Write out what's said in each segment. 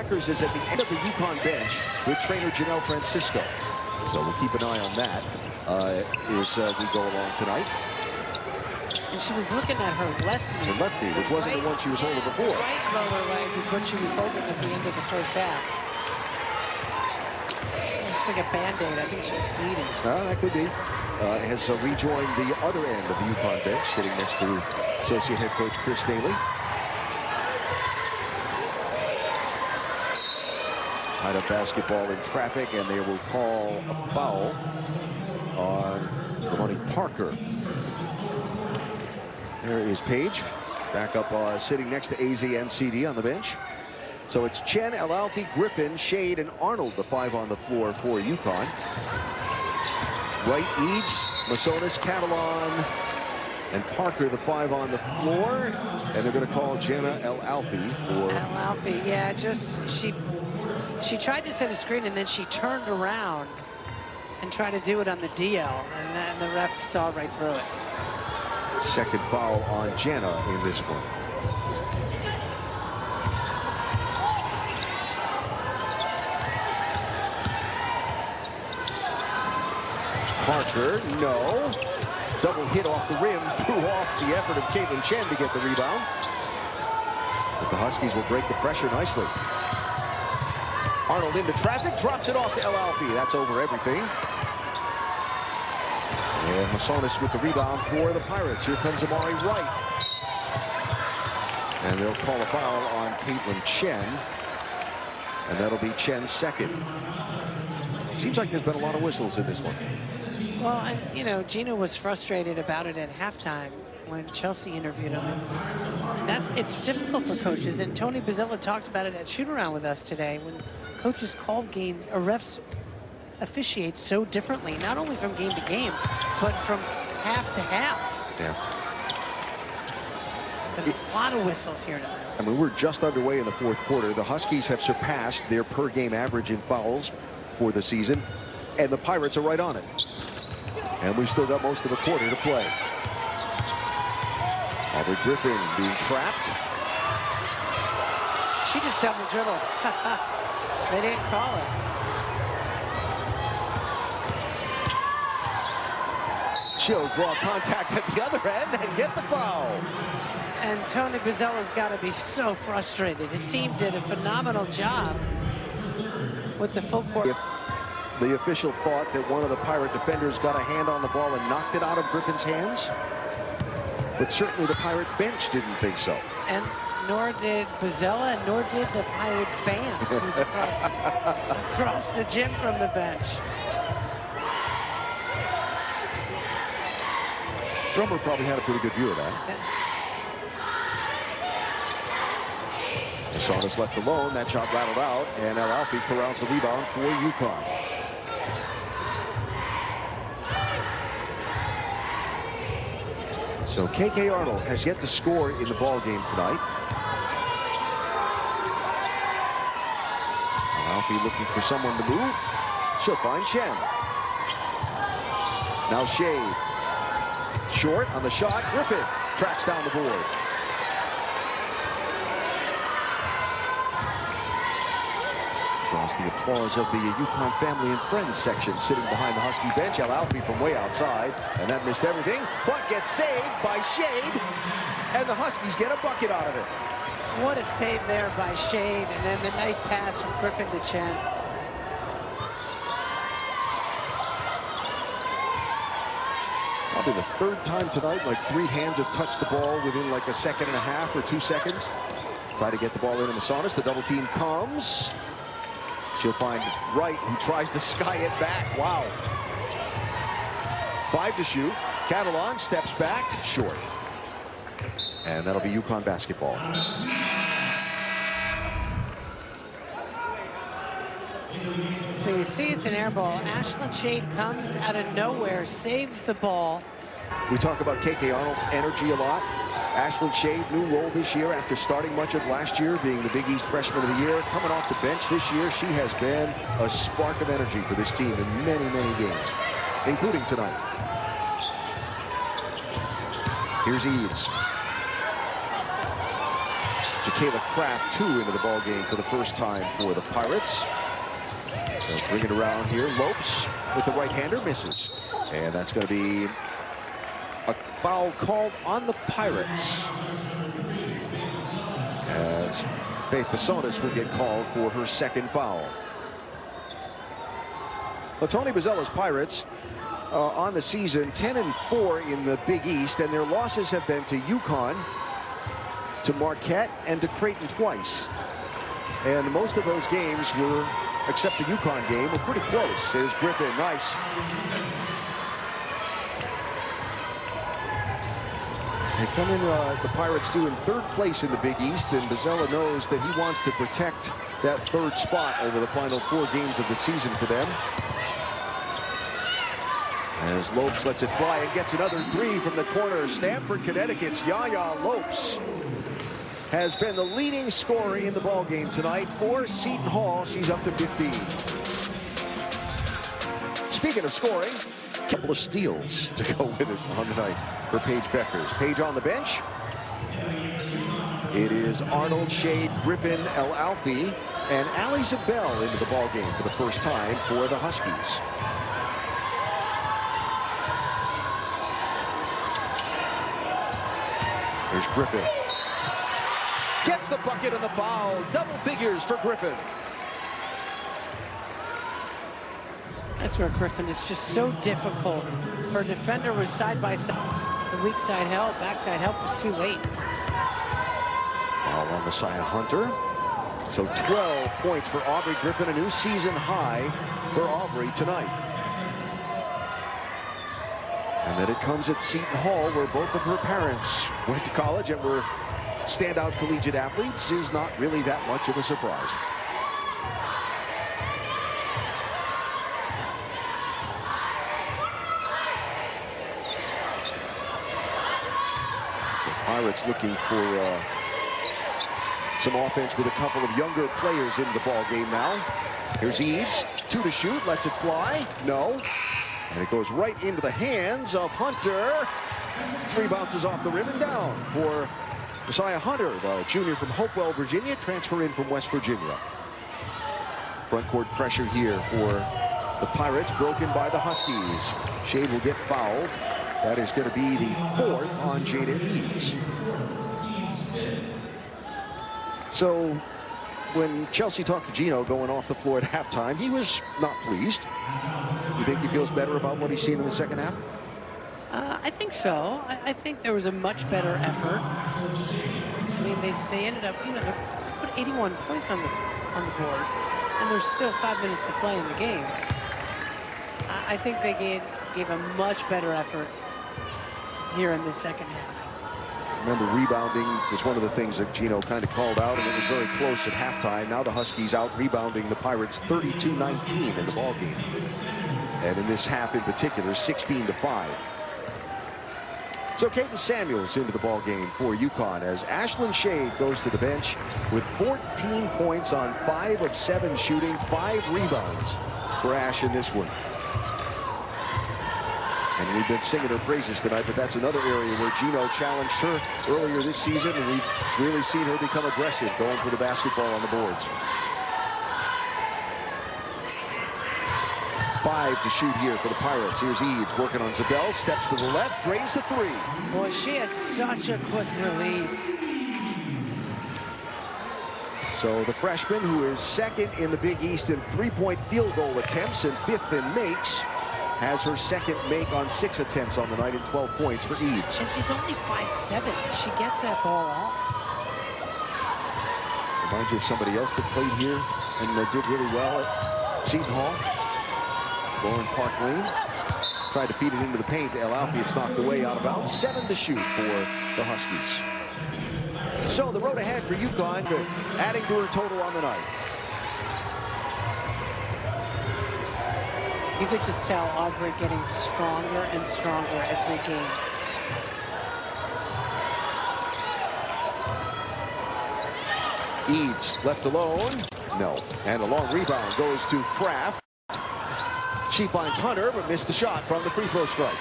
Reckers is at the end of the UConn bench with trainer Janelle Francisco. So we'll keep an eye on that as we go along tonight. And she was looking at her left knee. Her left knee, which wasn't the one she was holding before. Right lower leg was what she was holding at the end of the first half. It's like a Band-Aid. I think she's bleeding. That could be. Has rejoined the other end of the UConn bench, sitting next to associate head coach Chris Daly. Tied up basketball in traffic, and they will call a foul on Ramoni Parker. There is Paige, back up sitting next to AZ and CD on the bench. So it's Chen, Alalfi, Griffin, Shade, and Arnold, the 5 on the floor for UConn. Wright, Eads, Masonis, Catalan, and Parker, the 5 on the floor. And they're going to call Jenna Alalfi for... Alalfi, yeah, just she tried to set a screen, and then she turned around and tried to do it on the DL, and then the ref saw right through it. Second foul on Jenna in this one. Parker, no. Double hit off the rim, threw off the effort of Caitlin Chen to get the rebound. But the Huskies will break the pressure nicely. Arnold into traffic, drops it off to Alalfi. That's over everything. And Masonis with the rebound for the Pirates. Here comes Amari Wright. And they'll call a foul on Caitlin Chen. And that'll be Chen's second. Seems like there's been a lot of whistles in this one. Well, and, you know, Gina was frustrated about it at halftime when Chelsea interviewed him. And it's difficult for coaches. And Tony Bozzella talked about it at shoot-around with us today when coaches call games, or refs officiate so differently, not only from game to game, but from half to half. Yeah. A lot of whistles here tonight. I mean, we're just underway in the fourth quarter. The Huskies have surpassed their per-game average in fouls for the season, and the Pirates are right on it. And we've still got most of the quarter to play. Aubrey Griffin being trapped. She just double dribbled. They didn't call it. She'll draw contact at the other end and get the foul. And Tony Bozzella's got to be so frustrated. His team did a phenomenal job with the full court. If the official thought that one of the Pirate defenders got a hand on the ball and knocked it out of Griffin's hands, but certainly the Pirate bench didn't think so. And nor did Bozzella, nor did the Pirate band, who's across the gym from the bench. Drummer probably had a pretty good view of that. Masonis left alone. That shot rattled out, and Alalfi corrals the rebound for UConn. So KK Arnold has yet to score in the ball game tonight. Alalfi looking for someone to move. She'll find Chen. Now Shade. Short on the shot. Griffin tracks down the board. Draws the applause of the UConn family and friends section sitting behind the Husky bench. Alalfi from way outside, and that missed everything, but gets saved by Shade, and the Huskies get a bucket out of it. What a save there by Shade, and then the nice pass from Griffin to Chen. Probably the third time tonight, like 3 hands have touched the ball within like a second and a half or 2 seconds. Try to get the ball into Masonis. The double team comes. She'll find Wright, who tries to sky it back. Wow. 5 to shoot. Catalan steps back, short. And that'll be UConn basketball. So you see it's an air ball. Ashlyn Shade comes out of nowhere, saves the ball. We talk about KK Arnold's energy a lot. Ashlyn Shade, new role this year after starting much of last year, being the Big East Freshman of the Year. Coming off the bench this year, she has been a spark of energy for this team in many, many games, including tonight. Here's Eads. Jacayla Kraft, 2 into the ball game for the first time for the Pirates. They'll bring it around here. Lopes with the right-hander misses. And that's going to be a foul called on the Pirates, as Faith Basonis will get called for her second foul. Well, Tony Bozzella's Pirates on the season 10-4 in the Big East, and their losses have been to UConn, to Marquette, and to Creighton twice. And most of those games were, except the UConn game, were pretty close. There's Griffin, nice. They come in, the Pirates do, in 3rd place in the Big East, and Bozzella knows that he wants to protect that 3rd spot over the final 4 games of the season for them. As Lopes lets it fly and gets another 3 from the corner. Stamford, Connecticut's Yaya Lopes has been the leading scorer in the ballgame tonight for Seton Hall. She's up to 15. Speaking of scoring, a couple of steals to go with it on the night for Paige Beckers. Paige on the bench. It is Arnold, Shade, Griffin, El Alfi, and Ali Zabel into the ballgame for the first time for the Huskies. There's Griffin. Gets the bucket and the foul. Double figures for Griffin. That's where Griffin is just so difficult. Her defender was side by side. The weak side help, backside help was too late. Foul on Messiah Hunter. So 12 points for Aubrey Griffin, a new season high for Aubrey tonight. And then it comes at Seton Hall, where both of her parents went to college and were standout collegiate athletes, is not really that much of a surprise. So Pirates looking for some offense with a couple of younger players in the ball game now. Here's Eads, 2 to shoot, lets it fly, no. And it goes right into the hands of Hunter. 3 bounces off the rim and down for Messiah Hunter, the junior from Hopewell, Virginia, transfer in from West Virginia. Front court pressure here for the Pirates, broken by the Huskies. Shade will get fouled. That is going to be the 4th on Jada Eads. So when Chelsea talked to Gino going off the floor at halftime, he was not pleased. You think he feels better about what he's seen in the second half? I think so. I think there was a much better effort. I mean, they ended up, you know, they put 81 points on the board, and there's still 5 minutes to play in the game. I think they gave a much better effort here in the second half. Remember, rebounding was one of the things that Gino kind of called out, and it was very close at halftime. Now the Huskies out rebounding the Pirates 32-19 in the ballgame. And in this half in particular, 16-5. So Caden Samuels into the ball game for UConn as Ashlyn Shade goes to the bench with 14 points on 5 of 7 shooting, 5 rebounds for Ash in this one. And we've been singing her praises tonight, but that's another area where Gino challenged her earlier this season, and we've really seen her become aggressive going for the basketball on the boards. 5 to shoot here for the Pirates. Here's Eads working on Zabel, steps to the left, drains the 3. Boy, she has such a quick release. So the freshman, who is 2nd in the Big East in 3-point field goal attempts and 5th in makes, has her 2nd make on 6 attempts on the night and 12 points for Eads. And she's only 5'7". She gets that ball off. Reminds you of somebody else that played here and did really well at Seton Hall. Lauren Park Lane tried to feed it into the paint. El Alfi, it's knocked away out of bounds. 7 to shoot for the Huskies. So the road ahead for UConn, adding to her total on the night. You could just tell Aubrey getting stronger and stronger every game. Eads left alone. No. And a long rebound goes to Kraft. She finds Hunter, but missed the shot from the free throw strike.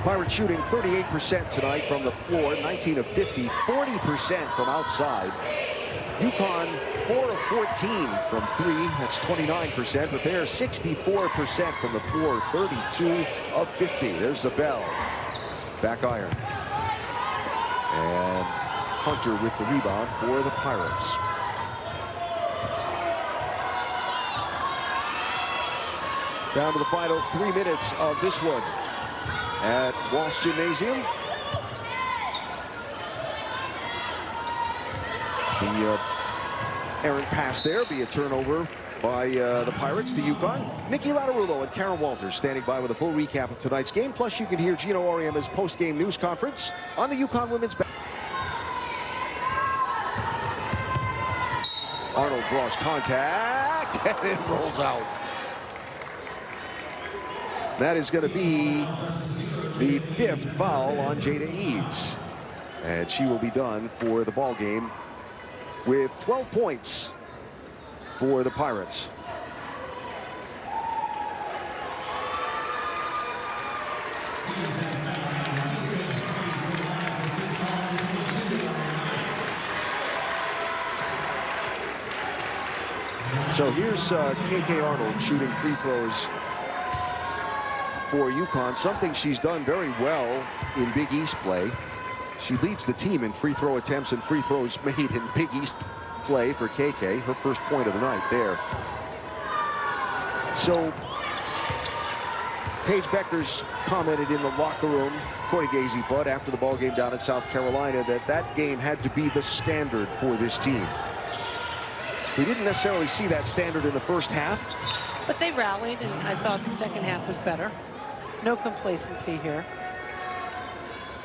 Pirates shooting 38% tonight from the floor, 19 of 50, 40% from outside. UConn 4 of 14 from 3, that's 29%, but they're 64% from the floor, 32 of 50. There's the bell. Back iron. And Hunter with the rebound for the Pirates. Down to the final 3 minutes of this one at Walsh Gymnasium. The errant pass there be a turnover by the Pirates to UConn. Nikki Lattarulo and Karen Walters standing by with a full recap of tonight's game. Plus, you can hear Gino Auriemma's post-game news conference on the UConn women's basketball. Arnold draws contact and it rolls out. That is going to be the 5th foul on Jada Eads. And she will be done for the ball game with 12 points for the Pirates. So here's KK Arnold shooting free throws for UConn, something she's done very well in Big East play. She leads the team in free throw attempts and free throws made in Big East play for KK, her first point of the night there. So Paige Beckers commented in the locker room, according to AZ Flood, after the ball game down in South Carolina, that game had to be the standard for this team. We didn't necessarily see that standard in the first half. But they rallied, and I thought the second half was better. No complacency here.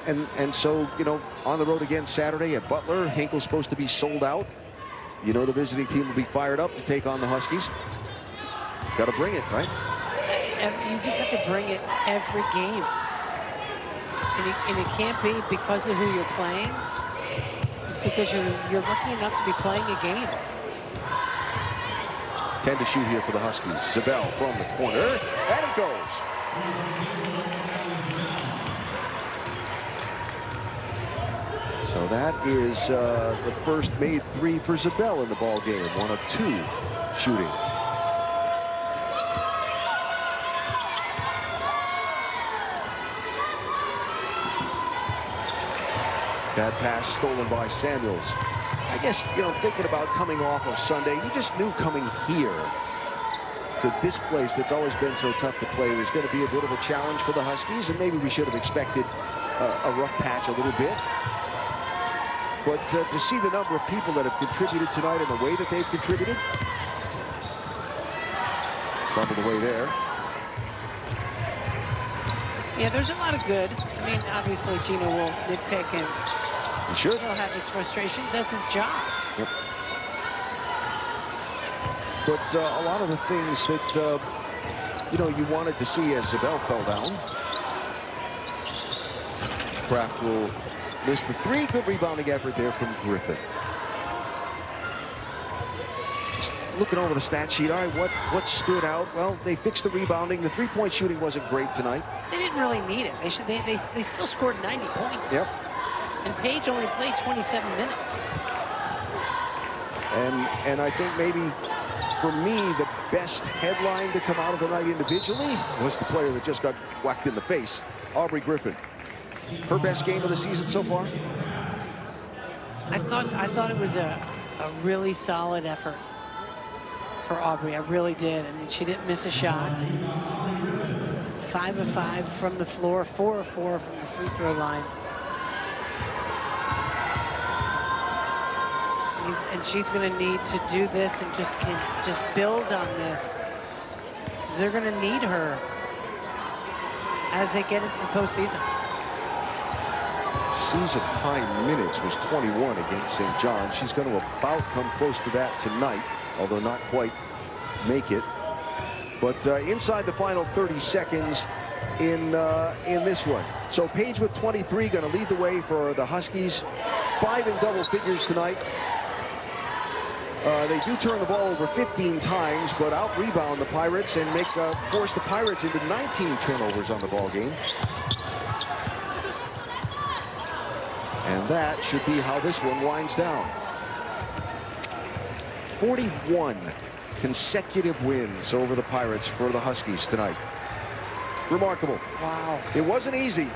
And so, you know, on the road again Saturday at Butler, Hinkle's supposed to be sold out. You know the visiting team will be fired up to take on the Huskies. Got to bring it, right? You just have to bring it every game. And it can't be because of who you're playing. It's because you're lucky enough to be playing a game. 10 to shoot here for the Huskies. Zabel from the corner, and it goes. So that is the first made 3 for Zabel in the ball game. 1 of 2 shooting. Bad pass stolen by Samuels. I guess, you know, thinking about coming off of Sunday, you just knew coming here to this place that's always been so tough to play was going to be a bit of a challenge for the Huskies, and maybe we should have expected a rough patch a little bit. But to see the number of people that have contributed tonight and the way that they've contributed, fumbled away there. Yeah, there's a lot of good. I mean, obviously Gino will nitpick and he should. He'll have his frustrations. That's his job. Yep. But a lot of the things that, you know, you wanted to see as Zabel fell down. Kraft will miss the 3. Good rebounding effort there from Griffin. Just looking over the stat sheet, all right, what stood out? Well, they fixed the rebounding. The 3-point shooting wasn't great tonight. They didn't really need it. They still scored 90 points. Yep. And Paige only played 27 minutes. And I think maybe, for me, the best headline to come out of the night individually was the player that just got whacked in the face, Aubrey Griffin. Her best game of the season so far? I thought it was a really solid effort for Aubrey. I really did. I mean, she didn't miss a shot. 5 of 5 from the floor, 4 of 4 from the free throw line. And she's going to need to do this and just build on this, because they're going to need her as they get into the postseason. Season high minutes was 21 against St. John. She's going to about come close to that tonight, although not quite make it. But inside the final 30 seconds in this one. So Paige with 23 going to lead the way for the Huskies. 5 in double figures tonight. They do turn the ball over 15 times, but out-rebound the Pirates and force the Pirates into 19 turnovers on the ball game. And that should be how this one winds down. 41 consecutive wins over the Pirates for the Huskies tonight. Remarkable. Wow. It wasn't easy.